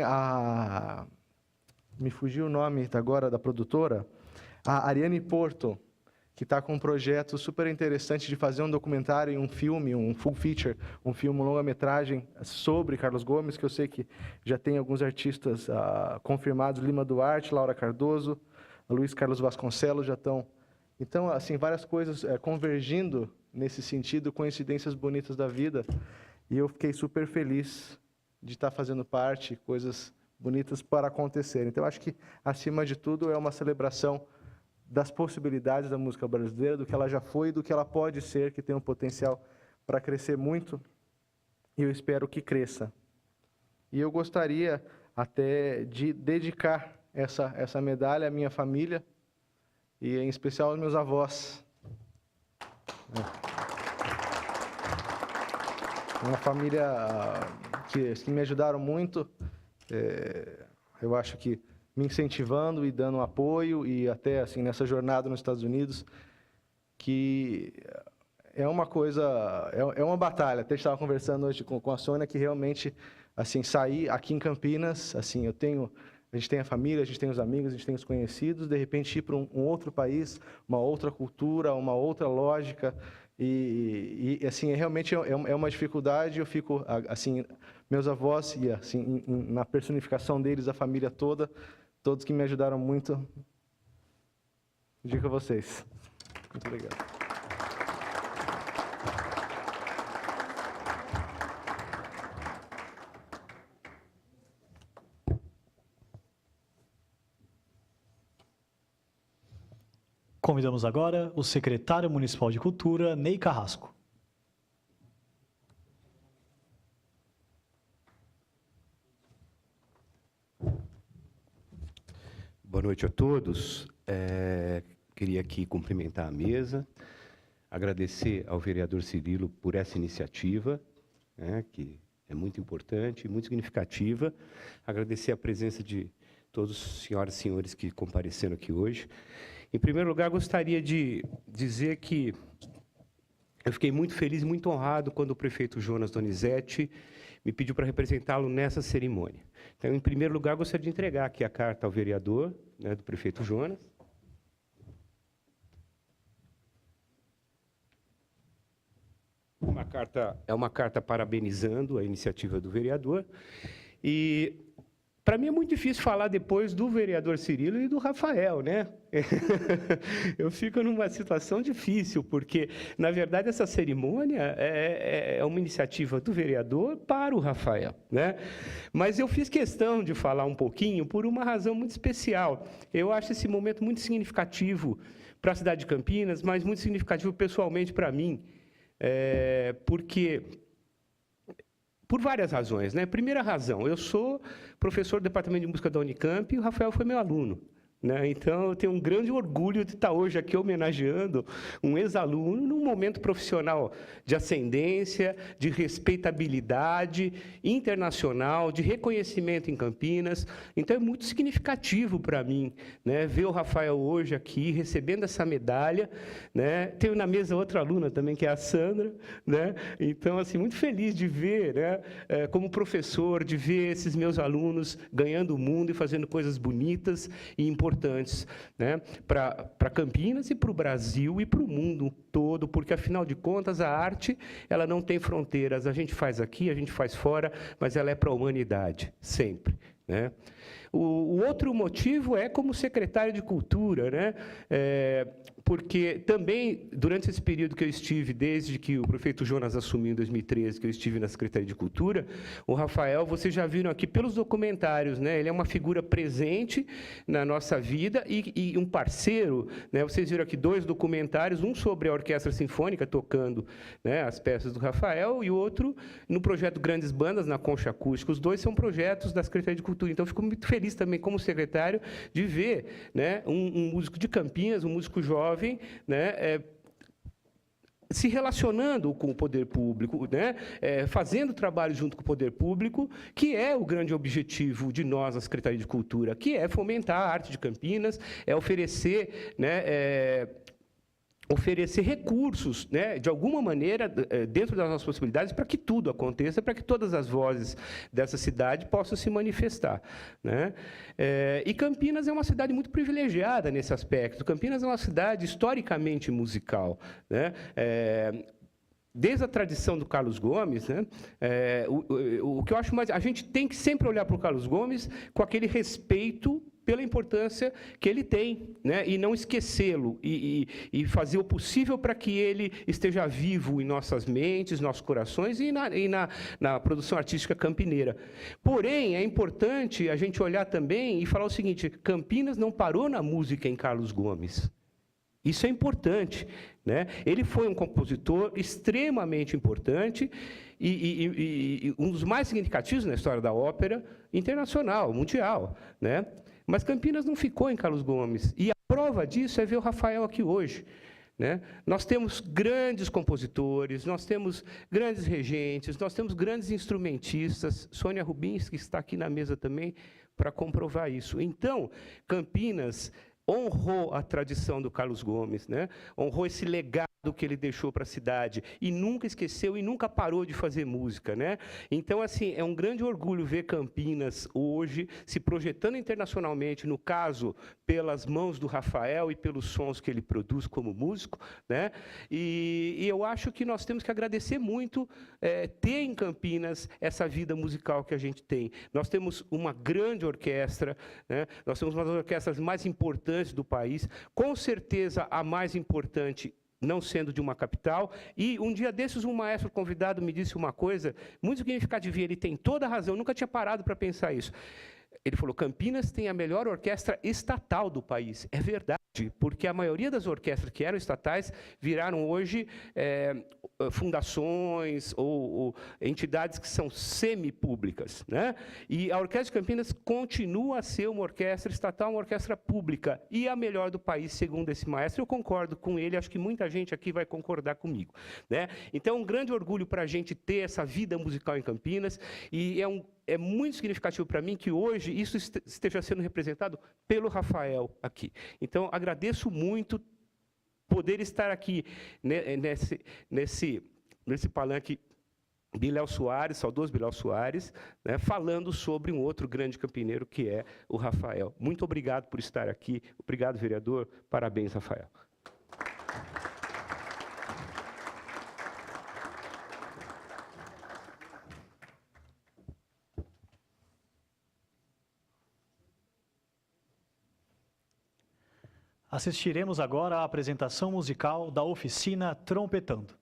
me fugiu o nome agora da produtora, a Ariane Porto, que está com um projeto super interessante de fazer um documentário, um filme, um full feature, um filme, longa-metragem sobre Carlos Gomes, que eu sei que já tem alguns artistas confirmados, Lima Duarte, Laura Cardoso, Luiz Carlos Vasconcelos já estão. Então, assim, várias coisas convergindo nesse sentido, coincidências bonitas da vida, e eu fiquei super feliz de estar fazendo parte, coisas bonitas para acontecer. Então, acho que, acima de tudo, é uma celebração das possibilidades da música brasileira, do que ela já foi e do que ela pode ser, que tem um potencial para crescer muito, e eu espero que cresça. E eu gostaria até de dedicar essa medalha à minha família, e em especial aos meus avós. Uma família que me ajudaram muito, eu acho que me incentivando e dando apoio, e até assim nessa jornada nos Estados Unidos, que é uma coisa, é uma batalha. Até estava conversando hoje com a Sônia, que realmente, assim, sair aqui em Campinas, assim, a gente tem a família, a gente tem os amigos, a gente tem os conhecidos, de repente ir para um outro país, uma outra cultura, uma outra lógica, e assim, realmente é uma dificuldade. Eu fico, assim, meus avós, e assim, na personificação deles, a família toda, todos que me ajudaram muito, digo a vocês. Muito obrigado. Convidamos agora o secretário municipal de Cultura, Ney Carrasco. Boa noite a todos. Queria aqui cumprimentar a mesa, agradecer ao vereador Cirilo por essa iniciativa, que é muito importante, muito significativa. Agradecer a presença de todos os senhoras e senhores que compareceram aqui hoje. Em primeiro lugar, gostaria de dizer que eu fiquei muito feliz e muito honrado quando o prefeito Jonas Donizete me pediu para representá-lo nessa cerimônia. Então, em primeiro lugar, gostaria de entregar aqui a carta ao vereador, do prefeito Jonas. É uma carta parabenizando a iniciativa do vereador. E para mim é muito difícil falar depois do vereador Cirilo e do Rafael, né? Eu fico numa situação difícil, porque, na verdade, essa cerimônia é uma iniciativa do vereador para o Rafael, né? Mas eu fiz questão de falar um pouquinho por uma razão muito especial. Eu acho esse momento muito significativo para a cidade de Campinas, mas muito significativo pessoalmente para mim, porque por várias razões, né? Primeira razão, eu sou professor do Departamento de Música da Unicamp e o Rafael foi meu aluno. Né? Então, eu tenho um grande orgulho de estar hoje aqui homenageando um ex-aluno num momento profissional de ascendência, de respeitabilidade internacional, de reconhecimento em Campinas. Então, é muito significativo para mim, né, ver o Rafael hoje aqui recebendo essa medalha. Né? Tenho na mesa outra aluna também, que é a Sandra. Né? Então, assim, muito feliz de ver, né, como professor, de ver esses meus alunos ganhando o mundo e fazendo coisas bonitas e importantes, né, para Campinas e para o Brasil e para o mundo todo, porque, afinal de contas, a arte ela não tem fronteiras. A gente faz aqui, a gente faz fora, mas ela é para a humanidade, sempre. Né? O outro motivo é como secretário de Cultura, né? Porque também, durante esse período que eu estive, desde que o prefeito Jonas assumiu em 2013, que eu estive na Secretaria de Cultura, o Rafael, vocês já viram aqui pelos documentários, né? Ele é uma figura presente na nossa vida e um parceiro. Né? Vocês viram aqui 2 documentários, um sobre a Orquestra Sinfônica, tocando, né, as peças do Rafael, e outro no projeto Grandes Bandas, na Concha Acústica. Os 2 são projetos da Secretaria de Cultura. Então, eu fico muito feliz também, como secretário, de ver, né, um músico de Campinas, um músico jovem, né, se relacionando com o poder público, né, fazendo trabalho junto com o poder público, que é o grande objetivo de nós, a Secretaria de Cultura, que é fomentar a arte de Campinas, é oferecer, né, oferecer recursos, né, de alguma maneira, dentro das nossas possibilidades, para que tudo aconteça, para que todas as vozes dessa cidade possam se manifestar. Né? E Campinas é uma cidade muito privilegiada nesse aspecto. Campinas é uma cidade historicamente musical. Né? Desde a tradição do Carlos Gomes, né, o que eu acho mais... A gente tem que sempre olhar para o Carlos Gomes com aquele respeito pela importância que ele tem, né, e não esquecê-lo, e fazer o possível para que ele esteja vivo em nossas mentes, nossos corações e na produção artística campineira. Porém, é importante a gente olhar também e falar o seguinte: Campinas não parou na música em Carlos Gomes. Isso é importante. Né? Ele foi um compositor extremamente importante e um dos mais significativos na história da ópera internacional, mundial. Né? Mas Campinas não ficou em Carlos Gomes. E a prova disso é ver o Rafael aqui hoje. Né? Nós temos grandes compositores, nós temos grandes regentes, nós temos grandes instrumentistas. Sônia Rubinski está aqui na mesa também para comprovar isso. Então, Campinas honrou a tradição do Carlos Gomes, né? Honrou esse legado que ele deixou para a cidade e nunca esqueceu e nunca parou de fazer música, né? Então, assim, é um grande orgulho ver Campinas hoje se projetando internacionalmente, no caso, pelas mãos do Rafael e pelos sons que ele produz como músico, né? E eu acho que nós temos que agradecer muito ter em Campinas essa vida musical que a gente tem. Nós temos uma grande orquestra, né? Nós temos uma das orquestras mais importantes do país, com certeza a mais importante, não sendo de uma capital. E um dia desses, um maestro convidado me disse uma coisa muito significativa, e ele tem toda a razão, eu nunca tinha parado para pensar isso. Ele falou: Campinas tem a melhor orquestra estatal do país. É verdade, porque a maioria das orquestras que eram estatais viraram hoje fundações ou entidades que são semipúblicas, né? E a Orquestra de Campinas continua a ser uma orquestra estatal, uma orquestra pública, e a melhor do país, segundo esse maestro. Eu concordo com ele, acho que muita gente aqui vai concordar comigo. Né? Então, é um grande orgulho para a gente ter essa vida musical em Campinas, e é muito significativo para mim que hoje isso esteja sendo representado pelo Rafael aqui. Então, agradeço muito poder estar aqui nesse palanque Bilel Soares, saudoso Bilel Soares, né, falando sobre um outro grande campineiro que é o Rafael. Muito obrigado por estar aqui. Obrigado, vereador. Parabéns, Rafael. Assistiremos agora à apresentação musical da oficina Trompetando.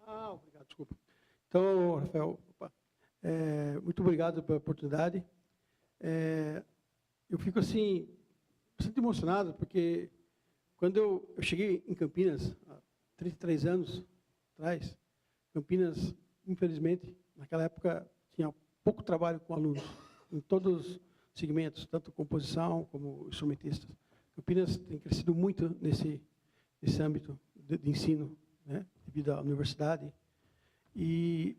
Obrigado, desculpa. Então, Rafael, muito obrigado pela oportunidade. Eu fico assim, bastante emocionado, porque quando eu cheguei em Campinas, há 33 anos atrás, Campinas, infelizmente, naquela época, tinha pouco trabalho com alunos, em todos os segmentos, tanto composição como instrumentistas. Campinas tem crescido muito nesse âmbito de ensino, né, devido à universidade. E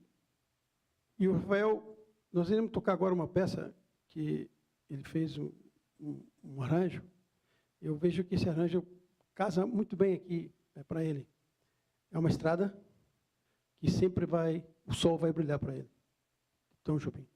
o Rafael, nós iremos tocar agora uma peça que ele fez um arranjo. Eu vejo que esse arranjo casa muito bem aqui para ele. É uma estrada que sempre o sol vai brilhar para ele. Tom Jobim.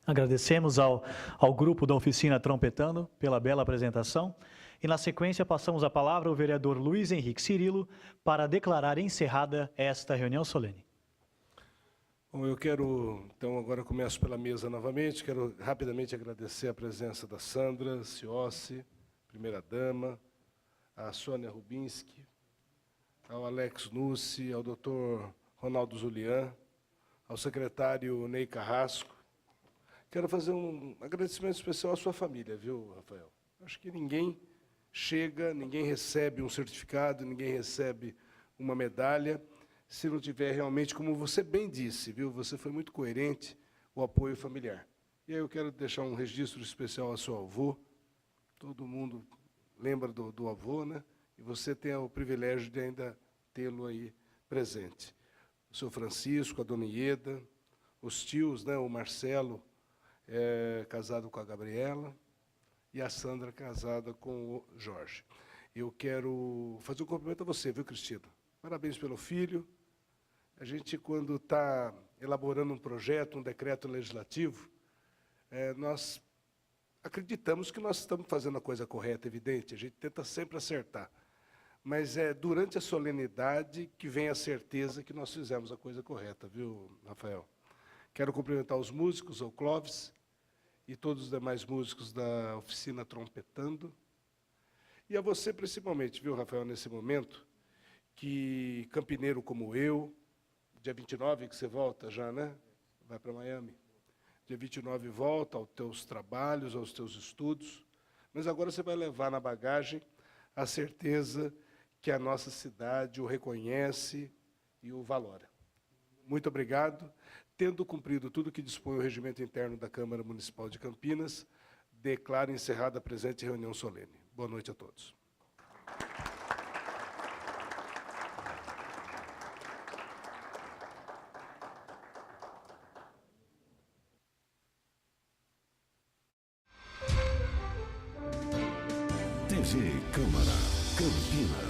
Agradecemos ao grupo da Oficina Trompetando pela bela apresentação. E, na sequência, passamos a palavra ao vereador Luiz Henrique Cirilo para declarar encerrada esta reunião solene. Bom, eu quero, então, agora começo pela mesa novamente. Quero rapidamente agradecer a presença da Sandra Ciossi, primeira-dama, a Sônia Rubinski, ao Alex Nussi, ao doutor Ronaldo Zulian, ao secretário Ney Carrasco. Quero fazer um agradecimento especial à sua família, viu, Rafael? Acho que ninguém chega, ninguém recebe um certificado, ninguém recebe uma medalha se não tiver realmente, como você bem disse, viu? Você foi muito coerente, o apoio familiar. E aí eu quero deixar um registro especial ao seu avô. Todo mundo lembra do avô, né? E você tem o privilégio de ainda tê-lo aí presente. O seu Francisco, a dona Ieda, os tios, né? O Marcelo, casado com a Gabriela, e a Sandra, casada com o Jorge. Eu quero fazer um cumprimento a você, viu, Cristina? Parabéns pelo filho. A gente, quando está elaborando um projeto, um decreto legislativo, nós acreditamos que nós estamos fazendo a coisa correta, evidente, a gente tenta sempre acertar. Mas é durante a solenidade que vem a certeza que nós fizemos a coisa correta, viu, Rafael? Quero cumprimentar os músicos, o Clóvis, e todos os demais músicos da oficina Trompetando. E a você, principalmente, viu, Rafael, nesse momento, que campineiro como eu, dia 29 que você volta já, né? Vai para Miami. Dia 29 volta aos teus trabalhos, aos teus estudos, mas agora você vai levar na bagagem a certeza que a nossa cidade o reconhece e o valora. Muito obrigado. Tendo cumprido tudo que dispõe o regimento interno da Câmara Municipal de Campinas, declaro encerrada a presente reunião solene. Boa noite a todos. TV Câmara Campinas.